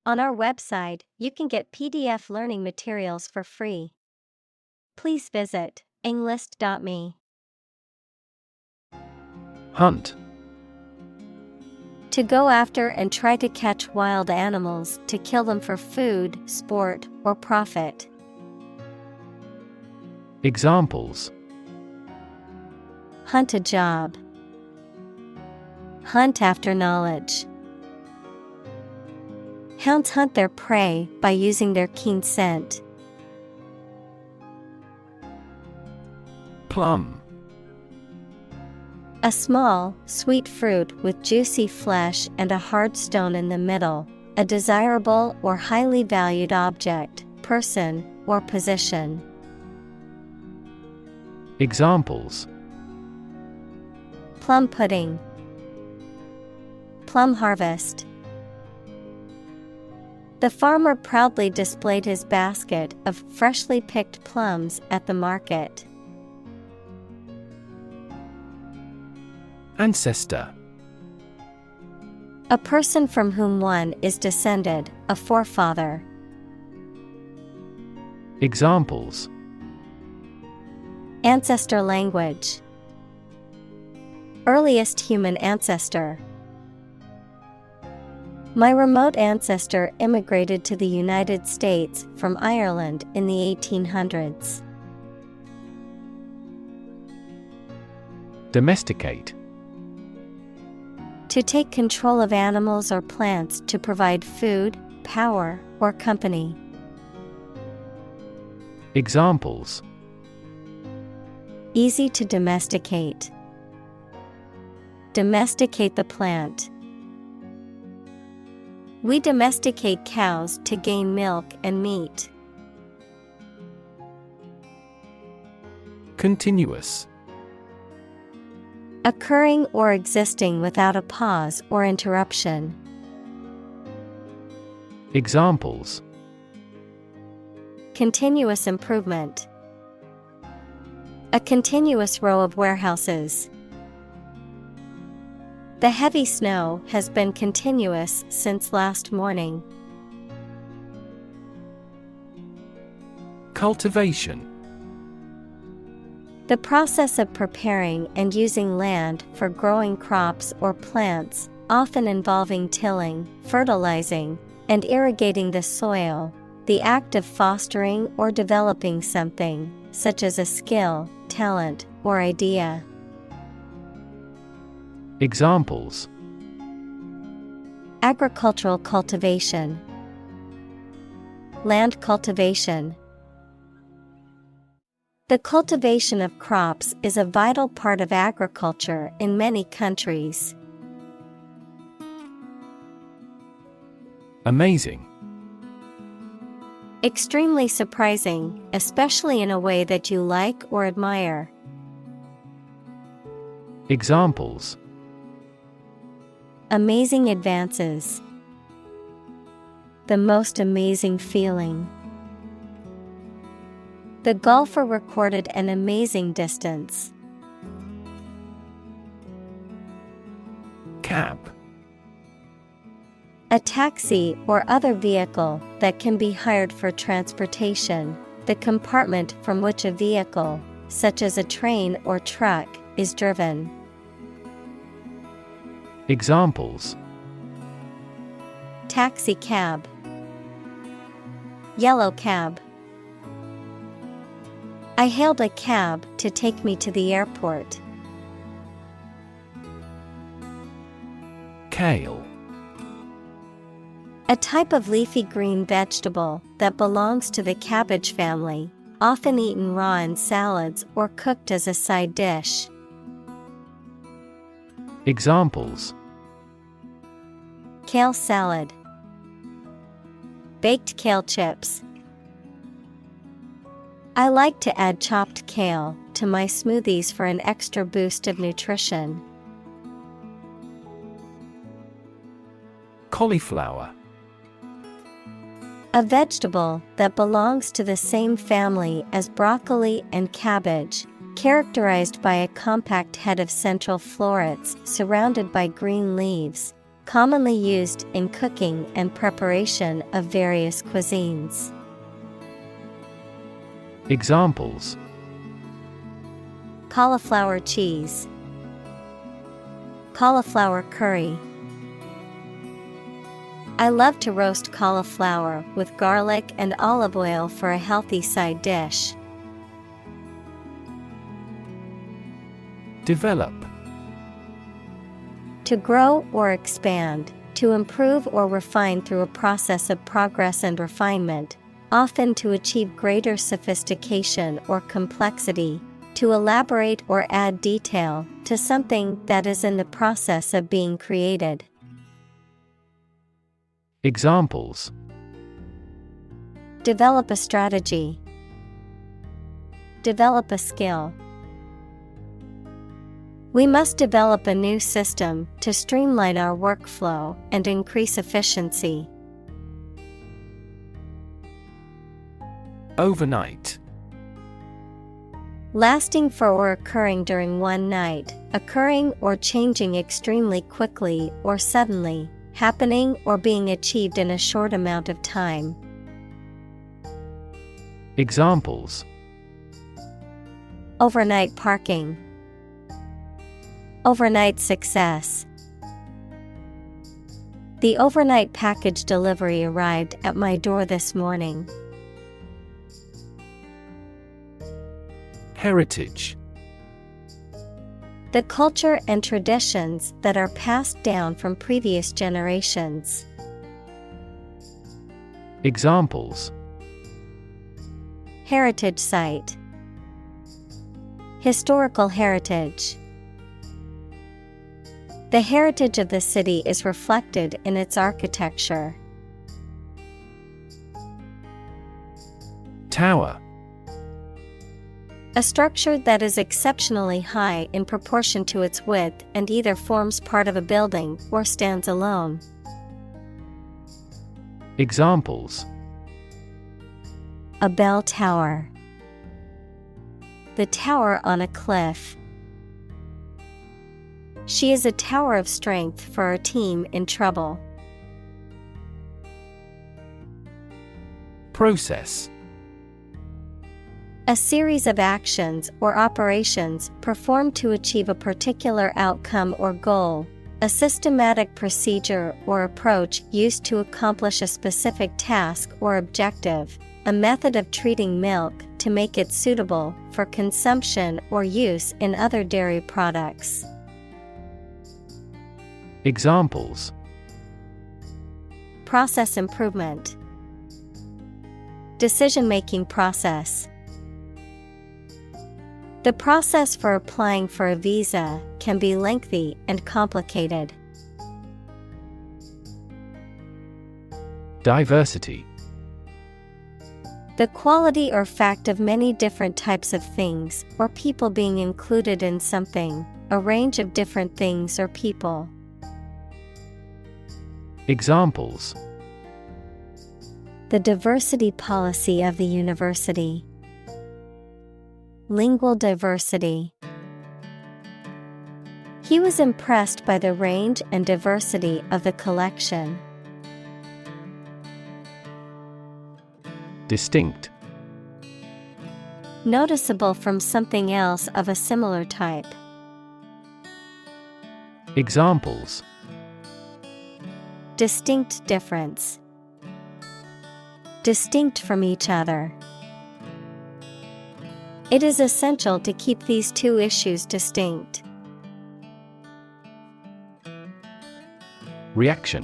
On our website, you can get PDF learning materials for free. Please visit englist.me. Hunt. To go after and try to catch wild animals to kill them for food, sport, or profit. Examples: Hunt a job. Hunt after knowledge. Hounds hunt their prey by using their keen scent. Plum. A small, sweet fruit with juicy flesh and a hard stone in the middle, a desirable or highly valued object, person, or position. Examples: Plum pudding. Plum harvest. The farmer proudly displayed his basket of freshly picked plums at the market. Ancestor. A person from whom one is descended, a forefather. Examples: Ancestor language. Earliest human ancestor. My remote ancestor immigrated to the United States from Ireland in the 1800s. Domesticate. To take control of animals or plants to provide food, power, or company. Examples: Easy to domesticate. Domesticate the plant. We domesticate cows to gain milk and meat. Continuous. Occurring or existing without a pause or interruption. Examples: Continuous improvement. A continuous row of warehouses. The heavy snow has been continuous since last morning. Cultivation. The process of preparing and using land for growing crops or plants, often involving tilling, fertilizing, and irrigating the soil. The act of fostering or developing something, such as a skill, talent, or idea. Examples: Agricultural cultivation. Land cultivation. The cultivation of crops is a vital part of agriculture in many countries. Amazing. Extremely surprising, especially in a way that you like or admire. Examples: Amazing advances. The most amazing feeling. The golfer recorded an amazing distance. Cab. A taxi or other vehicle that can be hired for transportation, the compartment from which a vehicle, such as a train or truck, is driven. Examples: Taxi cab. Yellow cab. I hailed a cab to take me to the airport. Kale. A type of leafy green vegetable that belongs to the cabbage family, often eaten raw in salads or cooked as a side dish. Examples: Kale salad. Baked kale chips. I like to add chopped kale to my smoothies for an extra boost of nutrition. Cauliflower. A vegetable that belongs to the same family as broccoli and cabbage, characterized by a compact head of central florets surrounded by green leaves. commonly used in cooking and preparation of various cuisines. Examples: Cauliflower cheese, cauliflower curry. I love to roast cauliflower with garlic and olive oil for a healthy side dish. Develop. To grow or expand, to improve or refine through a process of progress and refinement, often to achieve greater sophistication or complexity, to elaborate or add detail to something that is in the process of being created. Examples: Develop a strategy, develop a skill. We must develop a new system to streamline our workflow and increase efficiency. Overnight. Lasting for or occurring during one night, occurring or changing extremely quickly or suddenly, happening or being achieved in a short amount of time. Examples: Overnight parking, overnight success. The overnight package delivery arrived at my door this morning. Heritage. The culture and traditions that are passed down from previous generations. Examples: Heritage site, historical heritage. The heritage of the city is reflected in its architecture. Tower. A structure that is exceptionally high in proportion to its width and either forms part of a building or stands alone. Examples: A bell tower, the tower on a cliff. She is a tower of strength for our team in trouble. Process. A series of actions or operations performed to achieve a particular outcome or goal. A systematic procedure or approach used to accomplish a specific task or objective. A method of treating milk to make it suitable for consumption or use in other dairy products. Examples: Process improvement, decision-making process. The process for applying for a visa can be lengthy and complicated. Diversity. The quality or fact of many different types of things or people being included in something, a range of different things or people. Examples: The diversity policy of the university. Lingual diversity. He was impressed by the range and diversity of the collection. Distinct. Noticeable from something else of a similar type. Examples: Distinct difference. Distinct from each other. It is essential to keep these two issues distinct. Reaction.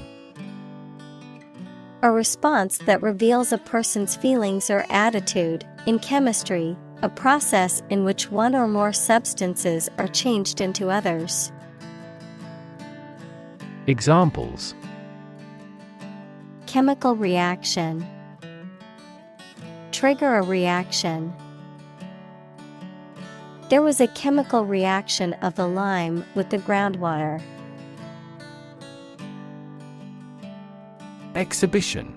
A response that reveals a person's feelings or attitude. In chemistry, a process in which one or more substances are changed into others. Examples: Chemical reaction. Trigger a reaction. There was a chemical reaction of the lime with the groundwater. Exhibition.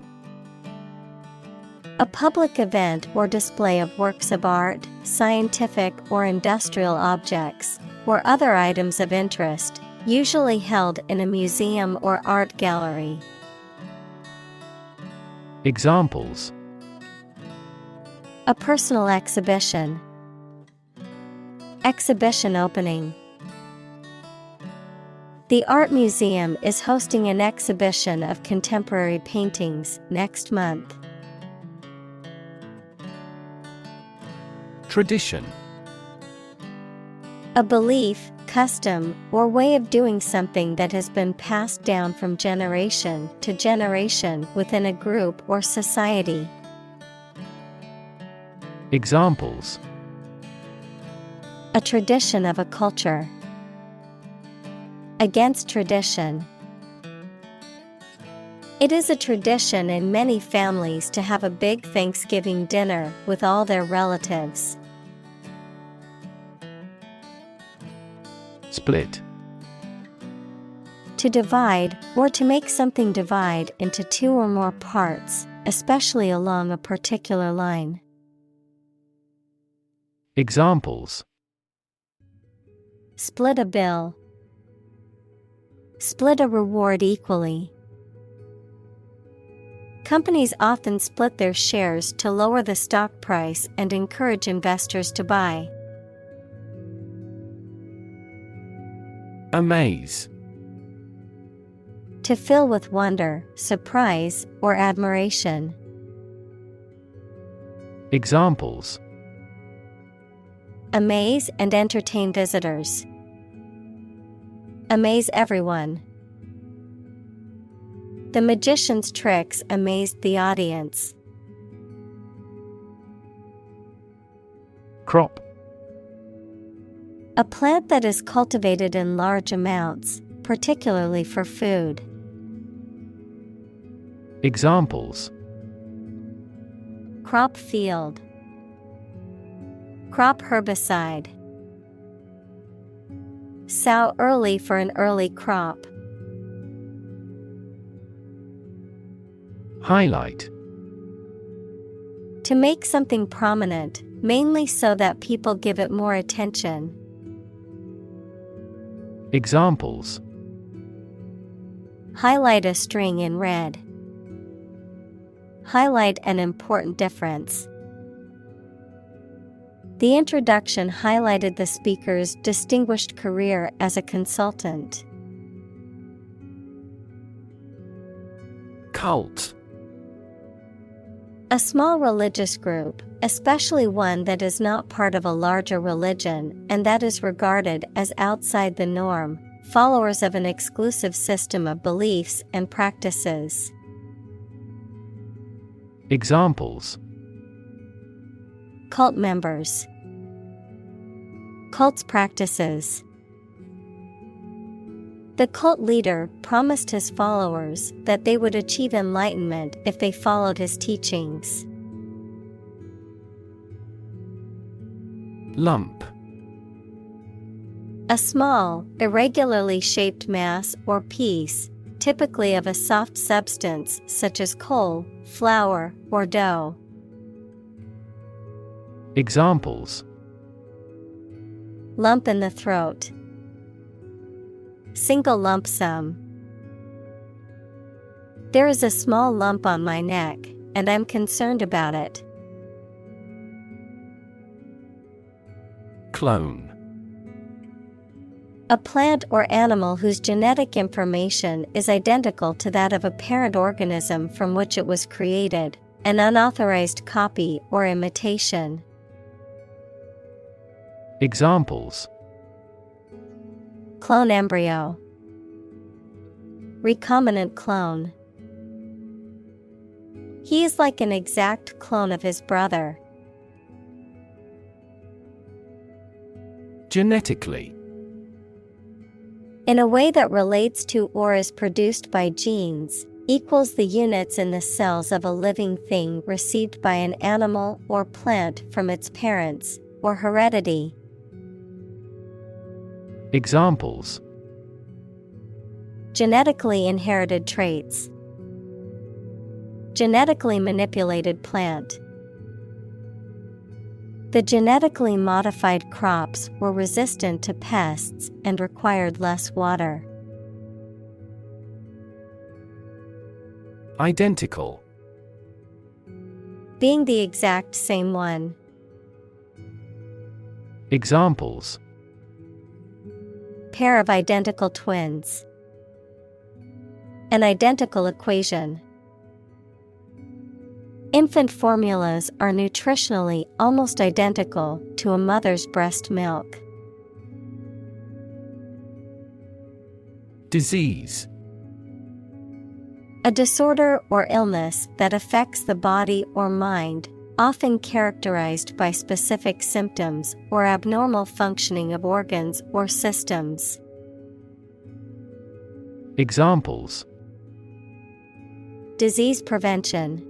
A public event or display of works of art, scientific or industrial objects, or other items of interest, Usually held in a museum or art gallery. Examples: A personal exhibition. Exhibition opening. The art museum is hosting an exhibition of contemporary paintings next month. Tradition. A belief, custom, or way of doing something that has been passed down from generation to generation within a group or society. Examples: A tradition of a culture. Against tradition. It is a tradition in many families to have a big Thanksgiving dinner with all their relatives. Split. To divide, or to make something divide into two or more parts, especially along a particular line. Examples: Split a bill. Split a reward equally. Companies often split their shares to lower the stock price and encourage investors to buy. Amaze. To fill with wonder, surprise, or admiration. Examples: Amaze and entertain visitors. Amaze everyone. The magician's tricks amazed the audience. Crop. A plant that is cultivated in large amounts, particularly for food. Examples: Crop field. Crop herbicide. Sow early for an early crop. Highlight. To make something prominent, mainly so that people give it more attention. Examples: Highlight a string in red. Highlight an important difference. The introduction highlighted the speaker's distinguished career as a consultant. Cult. A small religious group, especially one that is not part of a larger religion and that is regarded as outside the norm, followers of an exclusive system of beliefs and practices. Examples: Cult members. Cult's practices. The cult leader promised his followers that they would achieve enlightenment if they followed his teachings. Lump. A small, irregularly shaped mass or piece, typically of a soft substance such as coal, flour, or dough. Examples: Lump in the throat. Single lump sum. There is a small lump on my neck, and I'm concerned about it. Clone. A plant or animal whose genetic information is identical to that of a parent organism from which it was created, an unauthorized copy or imitation. Examples: Clone embryo. Recombinant clone. He is like an exact clone of his brother. Genetically. In a way that relates to or is produced by genes, equals the units in the cells of a living thing received by an animal or plant from its parents, or heredity. Examples: Genetically inherited traits. Genetically manipulated plant. The genetically modified crops were resistant to pests and required less water. Identical. Being the exact same one. Examples: Pair of identical twins. An identical equation. Infant formulas are nutritionally almost identical to a mother's breast milk. Disease. A disorder or illness that affects the body or mind, often characterized by specific symptoms or abnormal functioning of organs or systems. Examples: Disease prevention.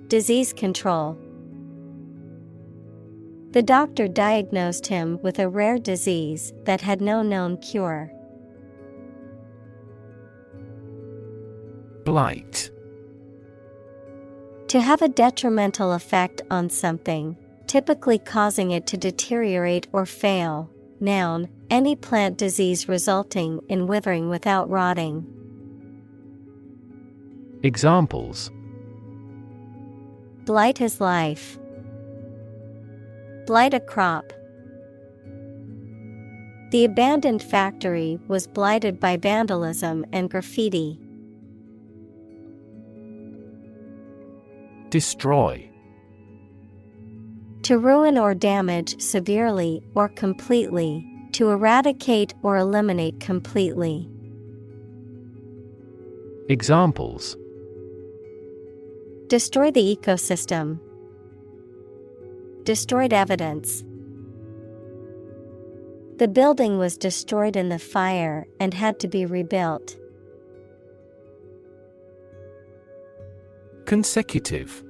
Disease control. The doctor diagnosed him with a rare disease that had no known cure. Blight. To have a detrimental effect on something, typically causing it to deteriorate or fail. Noun, any plant disease resulting in withering without rotting. Examples: Blight his life. Blight a crop. The abandoned factory was blighted by vandalism and graffiti. Destroy. To ruin or damage severely or completely, to eradicate or eliminate completely. Examples: Destroy the ecosystem. Destroyed evidence. The building was destroyed in the fire and had to be rebuilt. Consecutive.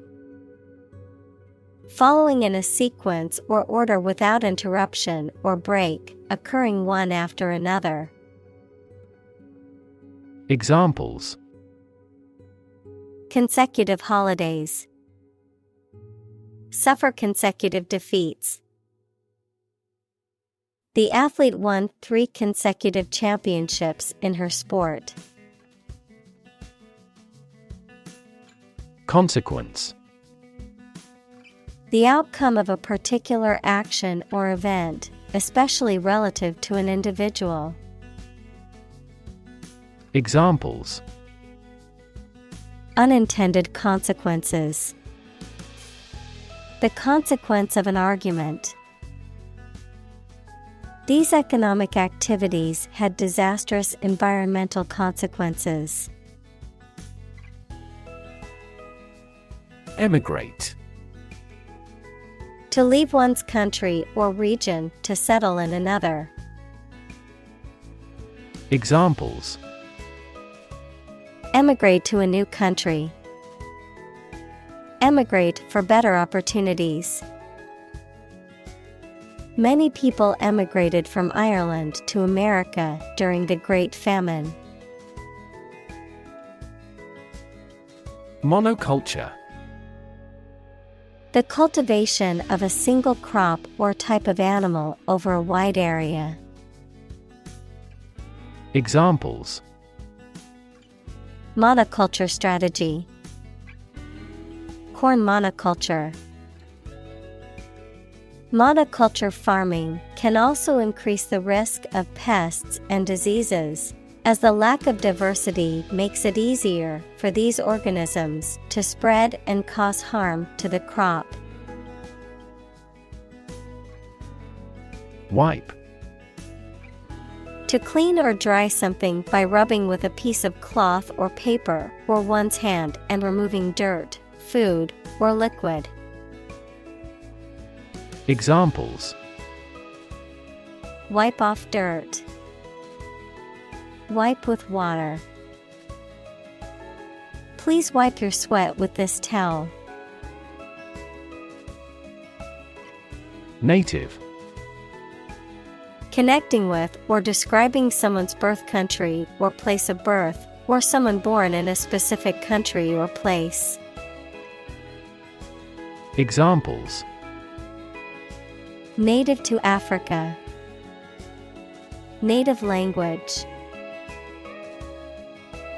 Following in a sequence or order without interruption or break, occurring one after another. Examples: Consecutive holidays. Suffer consecutive defeats. The athlete won 3 consecutive championships in her sport. Consequence. The outcome of a particular action or event, especially relative to an individual. Examples: Unintended consequences. The consequence of an argument. These economic activities had disastrous environmental consequences. Emigrate. To leave one's country or region to settle in another. Examples: Emigrate to a new country. Emigrate for better opportunities. Many people emigrated from Ireland to America during the Great Famine. Monoculture. The cultivation of a single crop or type of animal over a wide area. Examples: Monoculture strategy. Corn monoculture. Monoculture farming can also increase the risk of pests and diseases, as the lack of diversity makes it easier for these organisms to spread and cause harm to the crop. Wipe. To clean or dry something by rubbing with a piece of cloth or paper or one's hand and removing dirt, food, or liquid. Examples: Wipe off dirt. Wipe with water. Please wipe your sweat with this towel. Native. Connecting with or describing someone's birth country or place of birth, or someone born in a specific country or place. Examples: Native to Africa. Native language.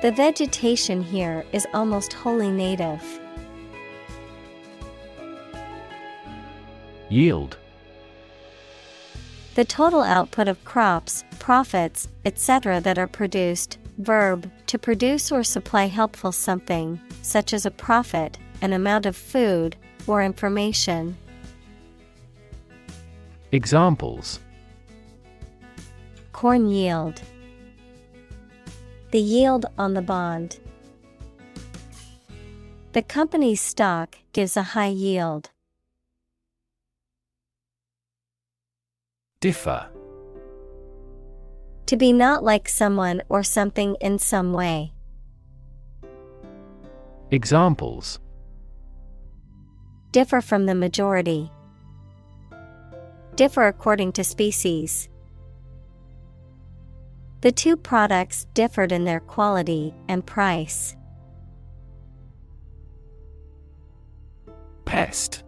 The vegetation here is almost wholly native. Yield. The total output of crops, profits, etc. that are produced. Verb, to produce or supply helpful something, such as a profit, an amount of food, or information. Examples: Corn yield. The yield on the bond. The company's stock gives a high yield. Differ. To be not like someone or something in some way. Examples: Differ from the majority. Differ according to species. The two products differed in their quality and price. Pest.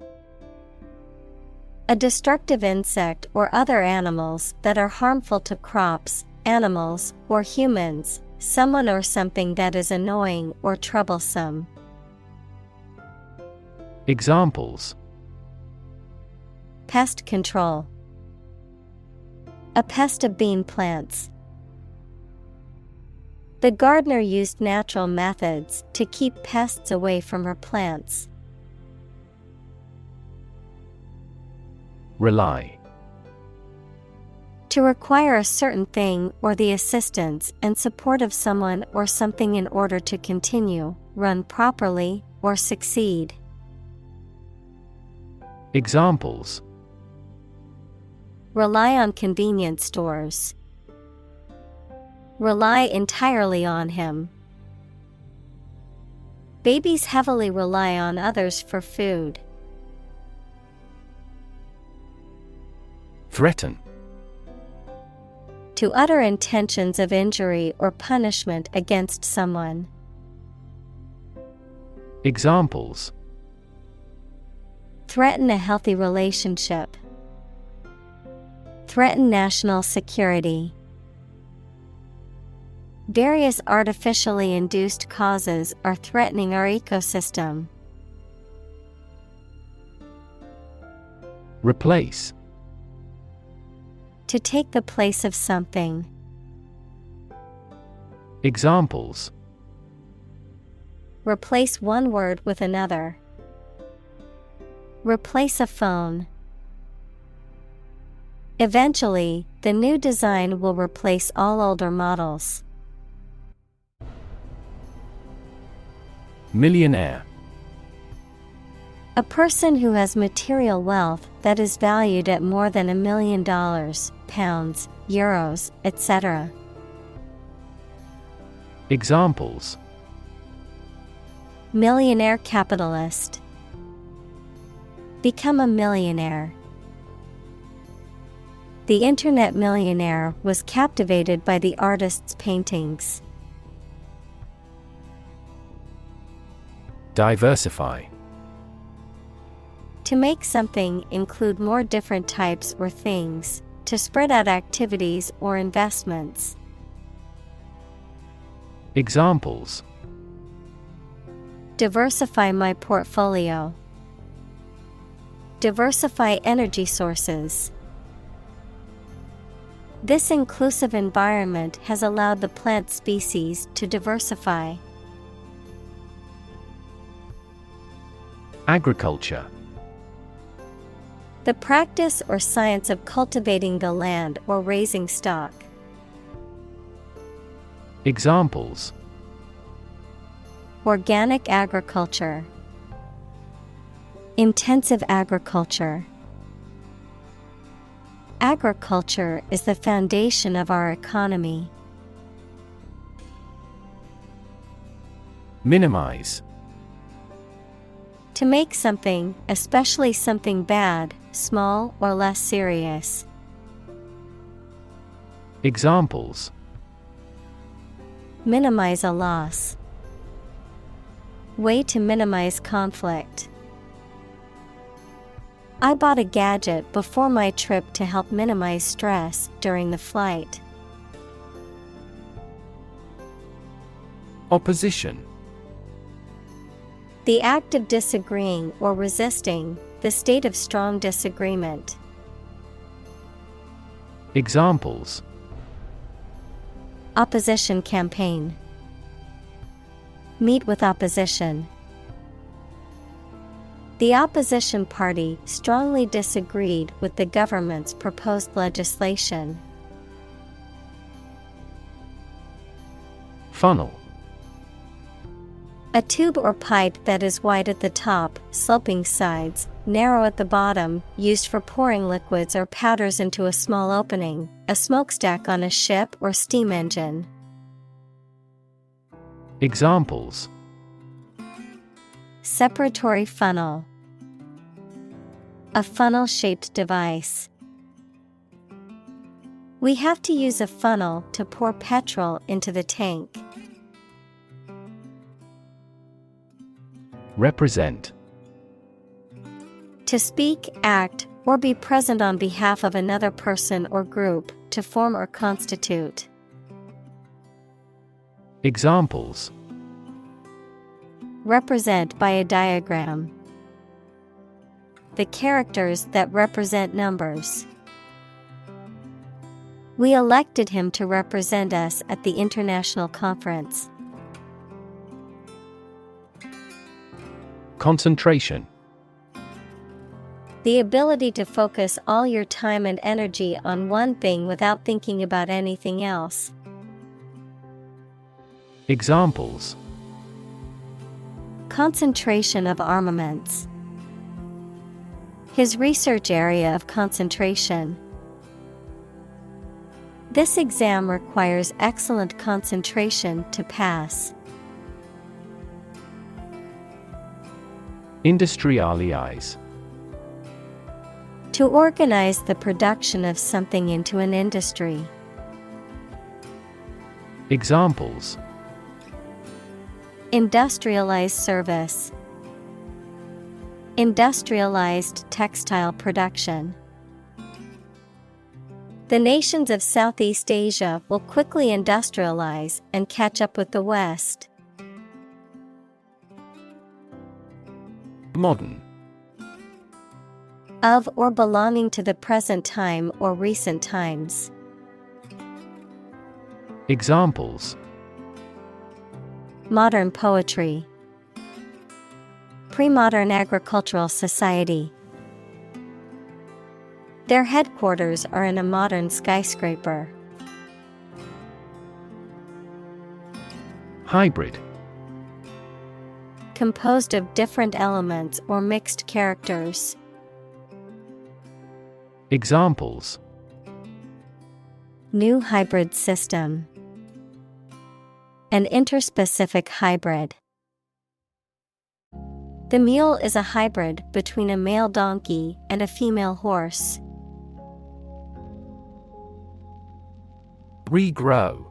A destructive insect or other animals that are harmful to crops, animals, or humans, someone or something that is annoying or troublesome. Examples: Pest control. A pest of bean plants. The gardener used natural methods to keep pests away from her plants. Rely. To require a certain thing or the assistance and support of someone or something in order to continue, run properly, or succeed. Examples: Rely on convenience stores. Rely entirely on him. Babies heavily rely on others for food. Threaten. To utter intentions of injury or punishment against someone. Examples: Threaten a healthy relationship. Threaten national security. Various artificially induced causes are threatening our ecosystem. Replace. To take the place of something. Examples: Replace one word with another. Replace a phone. Eventually, the new design will replace all older models. Millionaire. A person who has material wealth that is valued at more than $1 million, pounds, euros, etc. Examples: Millionaire capitalist. Become a millionaire. The internet millionaire was captivated by the artist's paintings. Diversify. To make something include more different types or things, to spread out activities or investments. Examples: Diversify my portfolio. Diversify energy sources. This inclusive environment has allowed the plant species to diversify. Agriculture. The practice or science of cultivating the land or raising stock. Examples: Organic agriculture. Intensive agriculture. Agriculture is the foundation of our economy. Minimize. To make something, especially something bad, small or less serious. Examples: Minimize a loss. Way to minimize conflict. I bought a gadget before my trip to help minimize stress during the flight. Opposition. The act of disagreeing or resisting, the state of strong disagreement. Examples: Opposition campaign. Meet with opposition. The opposition party strongly disagreed with the government's proposed legislation. Funnel. A tube or pipe that is wide at the top, sloping sides, narrow at the bottom, used for pouring liquids or powders into a small opening, a smokestack on a ship or steam engine. Examples: Separatory funnel. A funnel-shaped device. We have to use a funnel to pour petrol into the tank. Represent. To speak, act, or be present on behalf of another person or group, to form or constitute. Examples: Represent by a diagram. The characters that represent numbers. We elected him to represent us at the international conference. Concentration. The ability to focus all your time and energy on one thing without thinking about anything else. Examples: Concentration of armaments. His research area of concentration. This exam requires excellent concentration to pass. Industrialize. To organize the production of something into an industry. Examples: Industrialized service. Industrialized textile production. The nations of Southeast Asia will quickly industrialize and catch up with the West. Modern. Of or belonging to the present time or recent times. Examples: Modern poetry. Pre-modern agricultural society. Their headquarters are in a modern skyscraper. Hybrid. Composed of different elements or mixed characters. Examples: New hybrid system. An interspecific hybrid. The mule is a hybrid between a male donkey and a female horse. Regrow.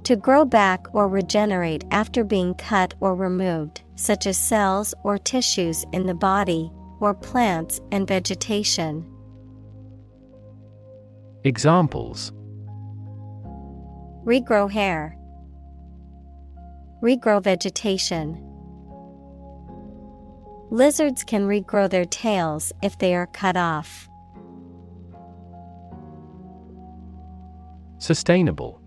To grow back or regenerate after being cut or removed, such as cells or tissues in the body, or plants and vegetation. Examples: Regrow hair. Regrow vegetation. Lizards can regrow their tails if they are cut off. Sustainable.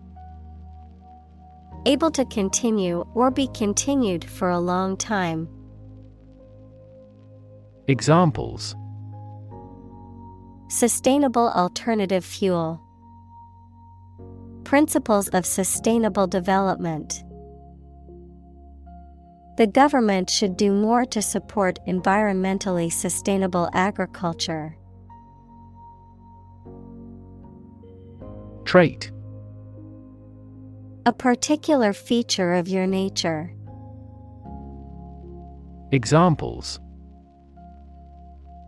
Able to continue or be continued for a long time. Examples: Sustainable alternative fuel. Principles of sustainable development. The government should do more to support environmentally sustainable agriculture. Trait. A particular feature of your nature. Examples: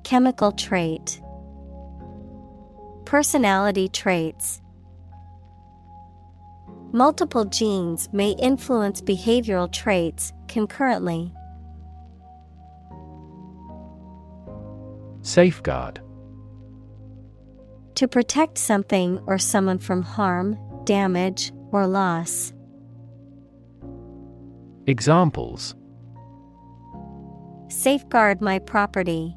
Chemical trait. Personality traits. Multiple genes may influence behavioral traits concurrently. Safeguard. To protect something or someone from harm, damage, or loss. Examples: Safeguard my property.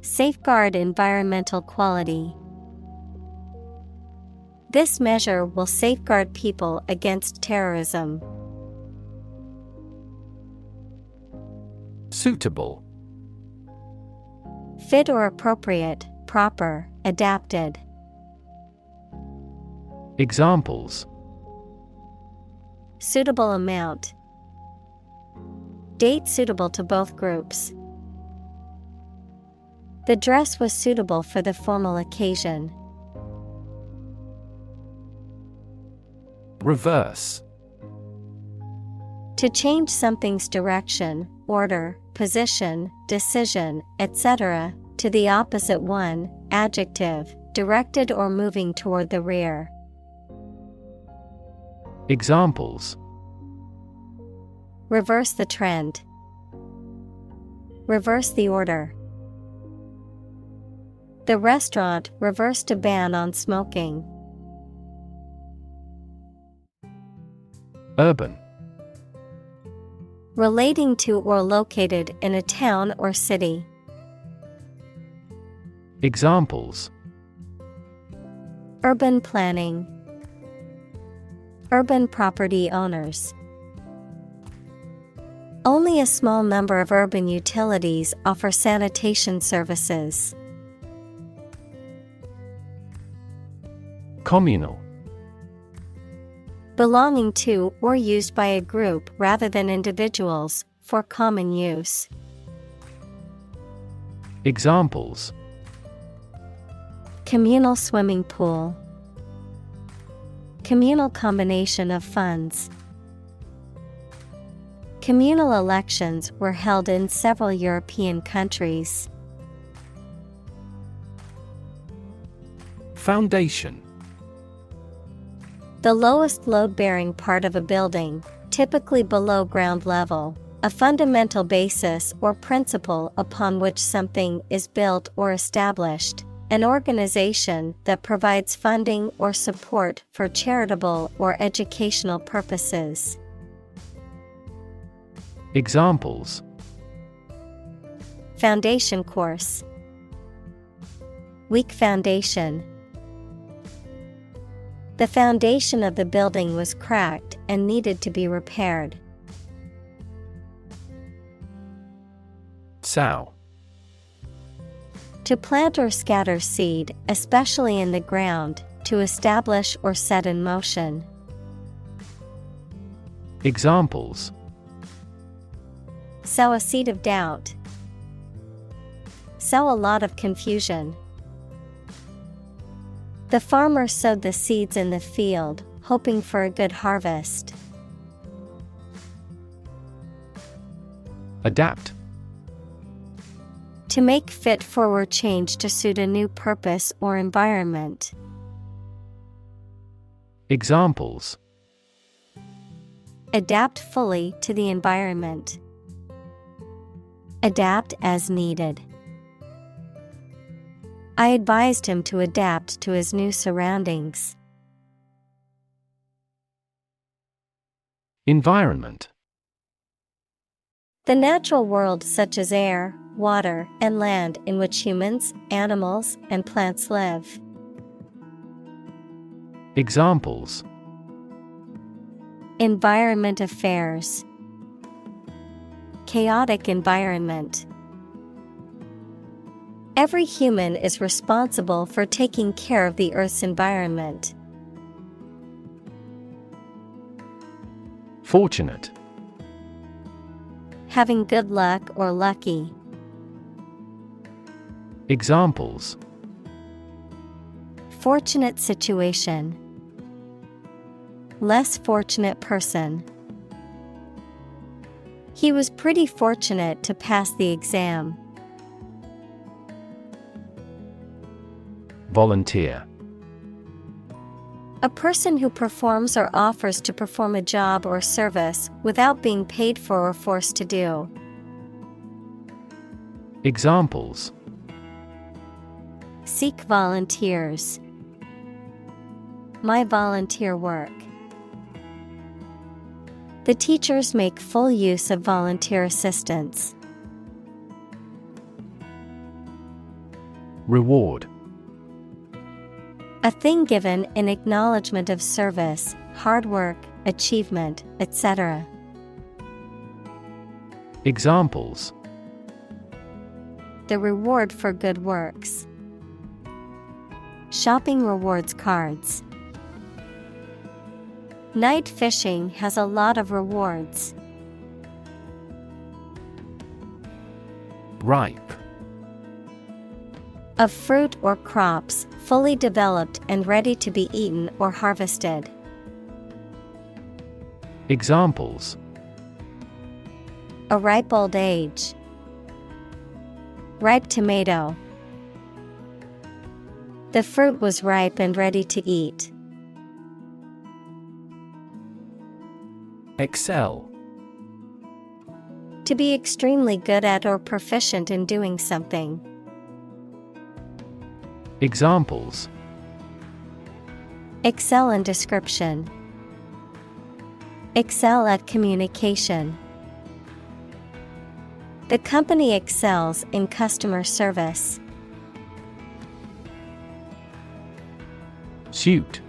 Safeguard environmental quality. This measure will safeguard people against terrorism. Suitable. Fit or appropriate, proper, adapted. Examples: Suitable amount. Date suitable to both groups. The dress was suitable for the formal occasion. Reverse. To change something's direction, order, position, decision, etc., to the opposite one, adjective, directed or moving toward the rear. Examples: Reverse the trend. Reverse the order. The restaurant reversed a ban on smoking. Urban. Relating to or located in a town or city. Examples: Urban planning. Urban property owners. Only a small number of urban utilities offer sanitation services. Communal. Belonging to or used by a group rather than individuals, for common use. Examples: Communal swimming pool. Communal combination of funds. Communal elections were held in several European countries. Foundation. The lowest load-bearing part of a building, typically below ground level, a fundamental basis or principle upon which something is built or established, an organization that provides funding or support for charitable or educational purposes. Examples: Foundation course. Weak foundation. The foundation of the building was cracked and needed to be repaired. Sow. To plant or scatter seed, especially in the ground, to establish or set in motion. Examples: Sow a seed of doubt. Sow a lot of confusion. The farmer sowed the seeds in the field, hoping for a good harvest. Adapt. To make fit for or change to suit a new purpose or environment. Examples: Adapt fully to the environment. Adapt as needed. I advised him to adapt to his new surroundings. Environment. The natural world such as air, water, and land in which humans, animals, and plants live. Examples: Environment affairs. Chaotic environment. Every human is responsible for taking care of the Earth's environment. Fortunate. Having good luck or lucky. Examples: Fortunate situation. Less fortunate person. He was pretty fortunate to pass the exam. Volunteer. A person who performs or offers to perform a job or service without being paid for or forced to do. Examples: Seek volunteers. My volunteer work. The teachers make full use of volunteer assistance. Reward: A thing given in acknowledgement of service, hard work, achievement, etc. Examples: The reward for good works. Shopping rewards cards. Night fishing has a lot of rewards. Ripe: Of fruit or crops, fully developed and ready to be eaten or harvested. Examples: A ripe old age. Ripe tomato. The fruit was ripe and ready to eat. Excel: To be extremely good at or proficient in doing something. Examples: Excel in description. Excel at communication. The company excels in customer service. Suit: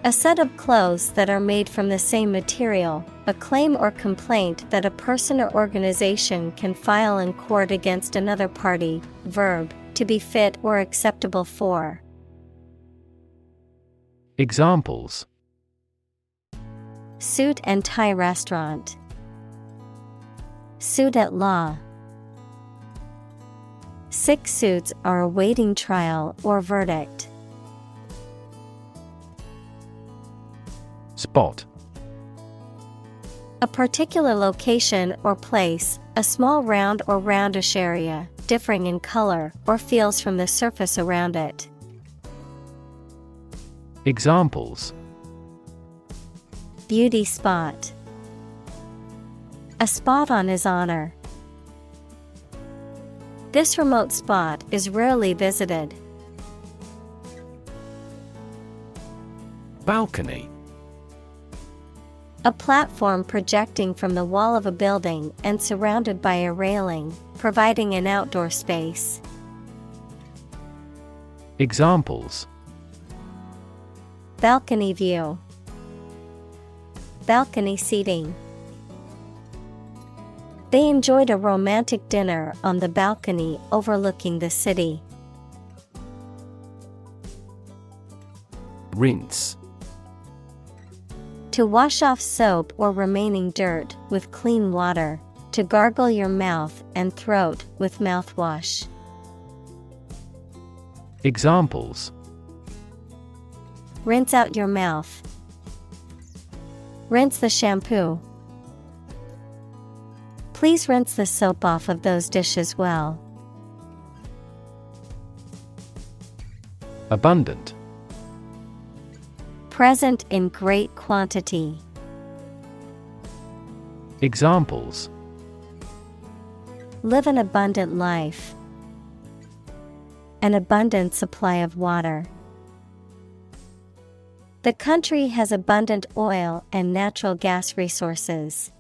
A set of clothes that are made from the same material, a claim or complaint that a person or organization can file in court against another party. Verb, to be fit or acceptable for. Examples: Suit and tie restaurant. Suit at law. 6 suits are awaiting trial or verdict. Spot: A particular location or place, a small round or roundish area, differing in color or feels from the surface around it. Examples: Beauty spot. A spot on his honor. This remote spot is rarely visited. Balcony: A platform projecting from the wall of a building and surrounded by a railing, providing an outdoor space. Examples: Balcony view. Balcony seating. They enjoyed a romantic dinner on the balcony overlooking the city. Rinse: To wash off soap or remaining dirt with clean water, to gargle your mouth and throat with mouthwash. Examples: Rinse out your mouth. Rinse the shampoo. Please rinse the soap off of those dishes well. Abundant: Present in great quantity. Examples: Live an abundant life. An abundant supply of water. The country has abundant oil and natural gas resources.